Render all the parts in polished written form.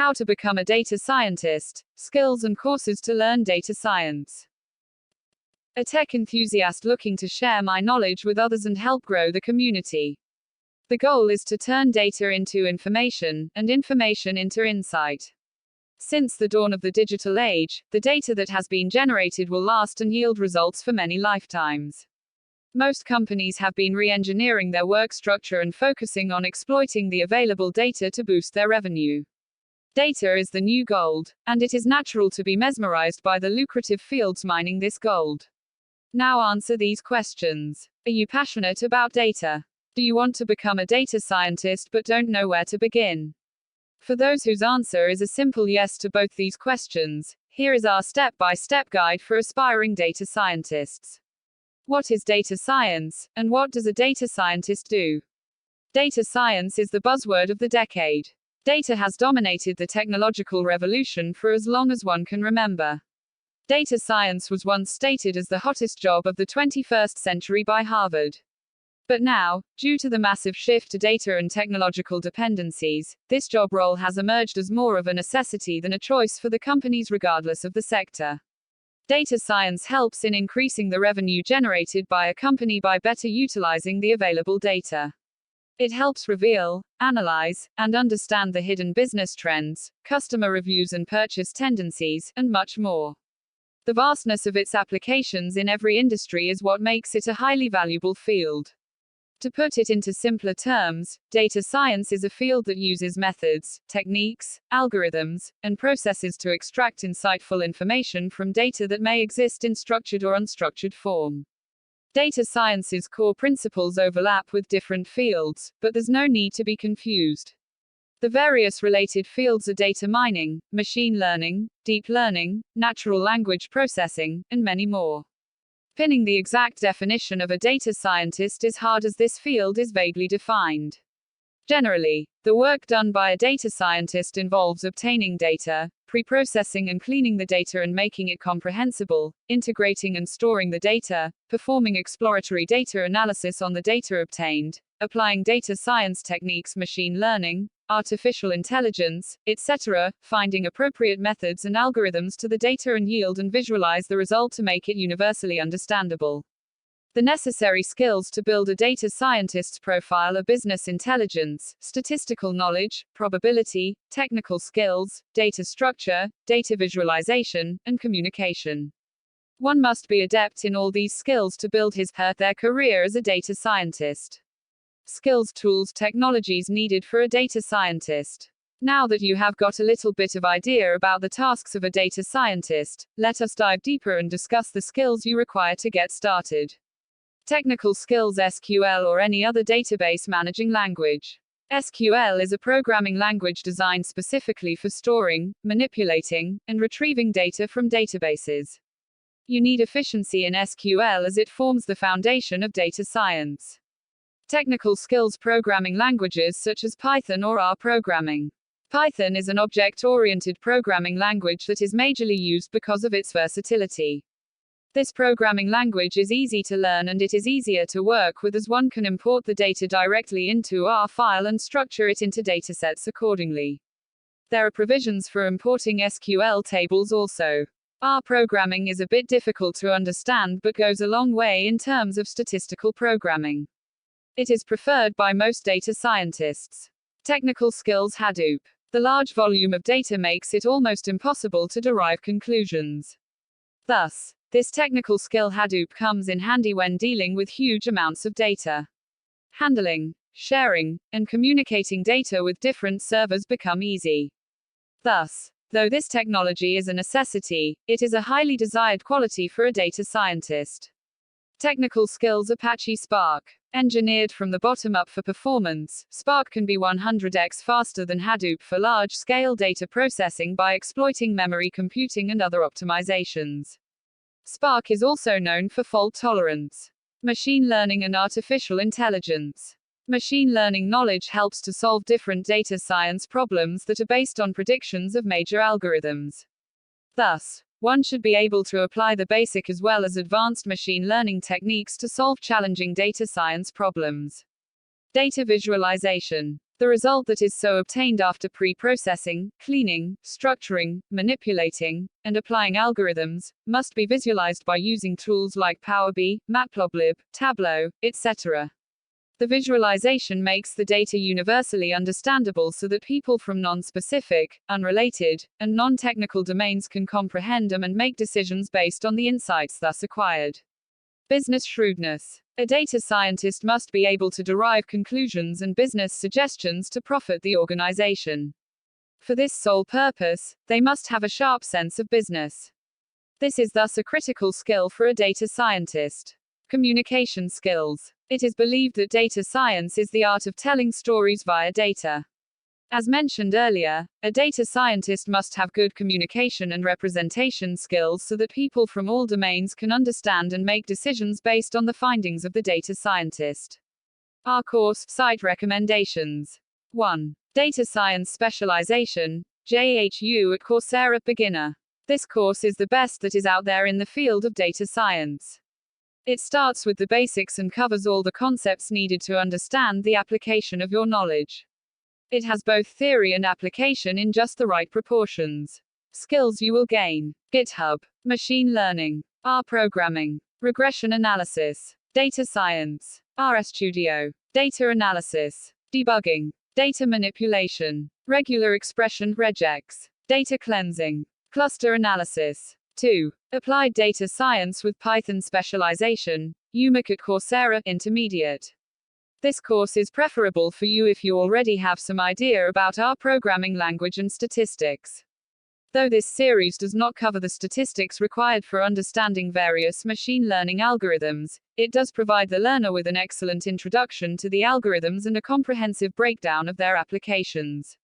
How to become a data scientist, skills and courses to learn data science. A tech enthusiast looking to share my knowledge with others and help grow the community. The goal is to turn data into information, and information into insight. Since the dawn of the digital age, the data that has been generated will last and yield results for many lifetimes. Most companies have been re-engineering their work structure and focusing on exploiting the available data to boost their revenue. Data is the new gold, and it is natural to be mesmerized by the lucrative fields mining this gold. Now answer these questions. Are you passionate about data? Do you want to become a data scientist but don't know where to begin? For those whose answer is a simple yes to both these questions, here is our step-by-step guide for aspiring data scientists. What is data science, and what does a data scientist do? Data science is the buzzword of the decade. Data has dominated the technological revolution for as long as one can remember. Data science was once stated as the hottest job of the 21st century by Harvard. But now, due to the massive shift to data and technological dependencies, this job role has emerged as more of a necessity than a choice for the companies regardless of the sector. Data science helps in increasing the revenue generated by a company by better utilizing the available data. It helps reveal, analyze, and understand the hidden business trends, customer reviews and purchase tendencies, and much more. The vastness of its applications in every industry is what makes it a highly valuable field. To put it into simpler terms, data science is a field that uses methods, techniques, algorithms, and processes to extract insightful information from data that may exist in structured or unstructured form. Data science's core principles overlap with different fields, but there's no need to be confused. The various related fields are data mining, machine learning, deep learning, natural language processing, and many more. Pinning the exact definition of a data scientist is hard as this field is vaguely defined. Generally, the work done by a data scientist involves obtaining data, pre-processing and cleaning the data and making it comprehensible, integrating and storing the data, performing exploratory data analysis on the data obtained, applying data science techniques, machine learning, artificial intelligence, etc., finding appropriate methods and algorithms to the data and yield and visualize the result to make it universally understandable. The necessary skills to build a data scientist's profile are business intelligence, statistical knowledge, probability, technical skills, data structure, data visualization, and communication. One must be adept in all these skills to build their career as a data scientist. Skills, tools, technologies needed for a data scientist. Now that you have got a little bit of idea about the tasks of a data scientist, let us dive deeper and discuss the skills you require to get started. Technical skills: SQL or any other database managing language. SQL is a programming language designed specifically for storing, manipulating, and retrieving data from databases. You need efficiency in SQL as it forms the foundation of data science. Technical skills: programming languages such as Python or R programming. Python is an object-oriented programming language that is majorly used because of its versatility. This programming language is easy to learn and it is easier to work with as one can import the data directly into R file and structure it into datasets accordingly. There are provisions for importing SQL tables also. R programming is a bit difficult to understand but goes a long way in terms of statistical programming. It is preferred by most data scientists. Technical skills: Hadoop. The large volume of data makes it almost impossible to derive conclusions. Thus, this technical skill Hadoop comes in handy when dealing with huge amounts of data. Handling, sharing, and communicating data with different servers become easy. Thus, though this technology is a necessity, it is a highly desired quality for a data scientist. Technical skills: Apache Spark. Engineered from the bottom up for performance, Spark can be 100x faster than Hadoop for large-scale data processing by exploiting memory computing and other optimizations. Spark is also known for fault tolerance. Machine learning and artificial intelligence. Machine learning knowledge helps to solve different data science problems that are based on predictions of major algorithms. Thus, one should be able to apply the basic as well as advanced machine learning techniques to solve challenging data science problems. Data visualization. The result that is so obtained after pre-processing, cleaning, structuring, manipulating, and applying algorithms, must be visualized by using tools like Power BI, Matplotlib, Tableau, etc. The visualization makes the data universally understandable so that people from non-specific, unrelated, and non-technical domains can comprehend them and make decisions based on the insights thus acquired. Business shrewdness. A data scientist must be able to derive conclusions and business suggestions to profit the organization. For this sole purpose, they must have a sharp sense of business. This is thus a critical skill for a data scientist. Communication skills. It is believed that data science is the art of telling stories via data. As mentioned earlier, a data scientist must have good communication and representation skills so that people from all domains can understand and make decisions based on the findings of the data scientist. Our course, site recommendations. 1. Data Science Specialization, JHU at Coursera Beginner. This course is the best that is out there in the field of data science. It starts with the basics and covers all the concepts needed to understand the application of your knowledge. It has both theory and application in just the right proportions. Skills you will gain. GitHub, machine learning, R programming, regression analysis, data science, RStudio, data analysis, debugging, data manipulation, regular expression regex, data cleansing, cluster analysis. 2. Applied data science with Python specialization, UMAC at Coursera Intermediate. This course is preferable for you if you already have some idea about R programming language and statistics. Though this series does not cover the statistics required for understanding various machine learning algorithms, it does provide the learner with an excellent introduction to the algorithms and a comprehensive breakdown of their applications.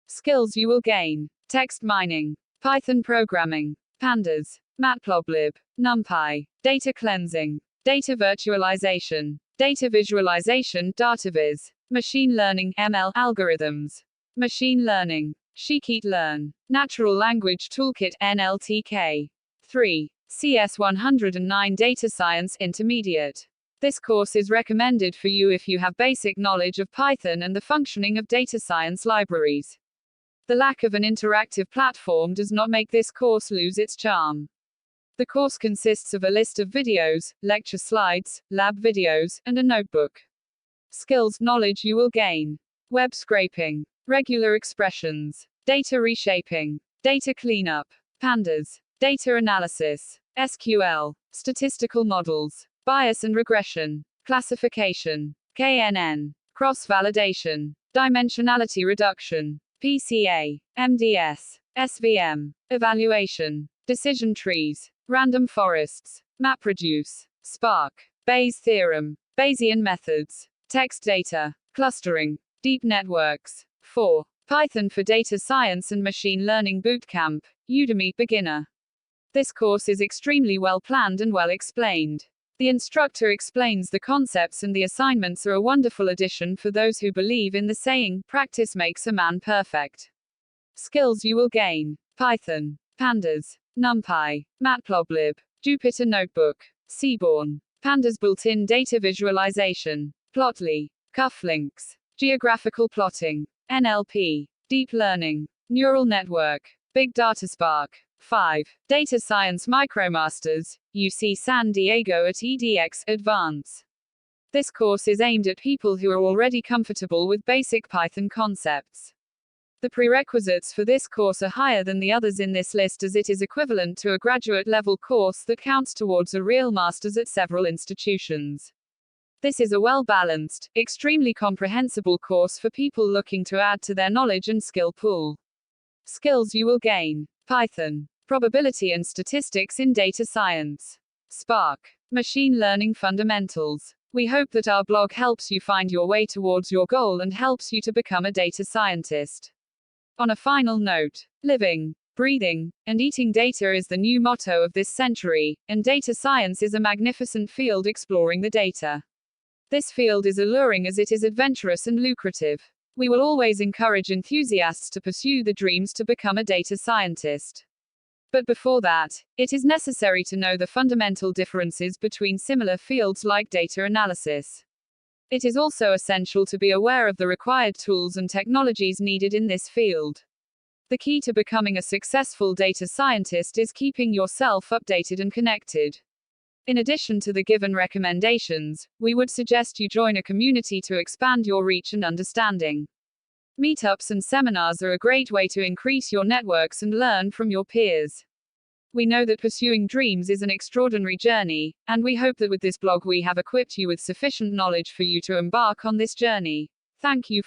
Skills you will gain. Text mining, Python programming, Pandas, Matplotlib, NumPy, data cleansing, data virtualization, data visualization, DataViz, machine learning, ML, algorithms, machine learning, Scikit-learn, natural language toolkit, NLTK. 3. CS109 Data Science Intermediate. This course is recommended for you if you have basic knowledge of Python and the functioning of data science libraries. The lack of an interactive platform does not make this course lose its charm. The course consists of a list of videos, lecture slides, lab videos, and a notebook. Skills, knowledge you will gain. Web scraping, regular expressions, data reshaping, data cleanup, pandas, data analysis, SQL, statistical models, bias and regression, classification, KNN, cross-validation, dimensionality reduction, PCA, MDS, SVM, evaluation, decision trees, random forests, MapReduce, Spark, Bayes theorem, Bayesian methods, text data, clustering, deep networks. 4. Python for Data Science and Machine Learning Bootcamp, Udemy Beginner. This course is extremely well planned and well explained. The instructor explains the concepts and the assignments are a wonderful addition for those who believe in the saying, practice makes a man perfect. Skills you will gain. Python, Pandas, NumPy, Matplotlib, Jupyter Notebook, Seaborn, Pandas built-in data visualization, Plotly, cufflinks, geographical plotting, NLP, deep learning, neural network, big data Spark. 5. Data Science Micromasters, UC San Diego at EDX Advance. This course is aimed at people who are already comfortable with basic Python concepts. The prerequisites for this course are higher than the others in this list as it is equivalent to a graduate-level course that counts towards a real master's at several institutions. This is a well-balanced, extremely comprehensible course for people looking to add to their knowledge and skill pool. Skills you will gain. Python, probability and statistics in data science. Spark, machine learning fundamentals. We hope that our blog helps you find your way towards your goal and helps you to become a data scientist. On a final note, living, breathing, and eating data is the new motto of this century, and data science is a magnificent field exploring the data. This field is alluring as it is adventurous and lucrative. We will always encourage enthusiasts to pursue the dreams to become a data scientist. But before that, it is necessary to know the fundamental differences between similar fields like data analysis. It is also essential to be aware of the required tools and technologies needed in this field. The key to becoming a successful data scientist is keeping yourself updated and connected. In addition to the given recommendations, we would suggest you join a community to expand your reach and understanding. Meetups and seminars are a great way to increase your networks and learn from your peers. We know that pursuing dreams is an extraordinary journey, and we hope that with this blog we have equipped you with sufficient knowledge for you to embark on this journey. Thank you.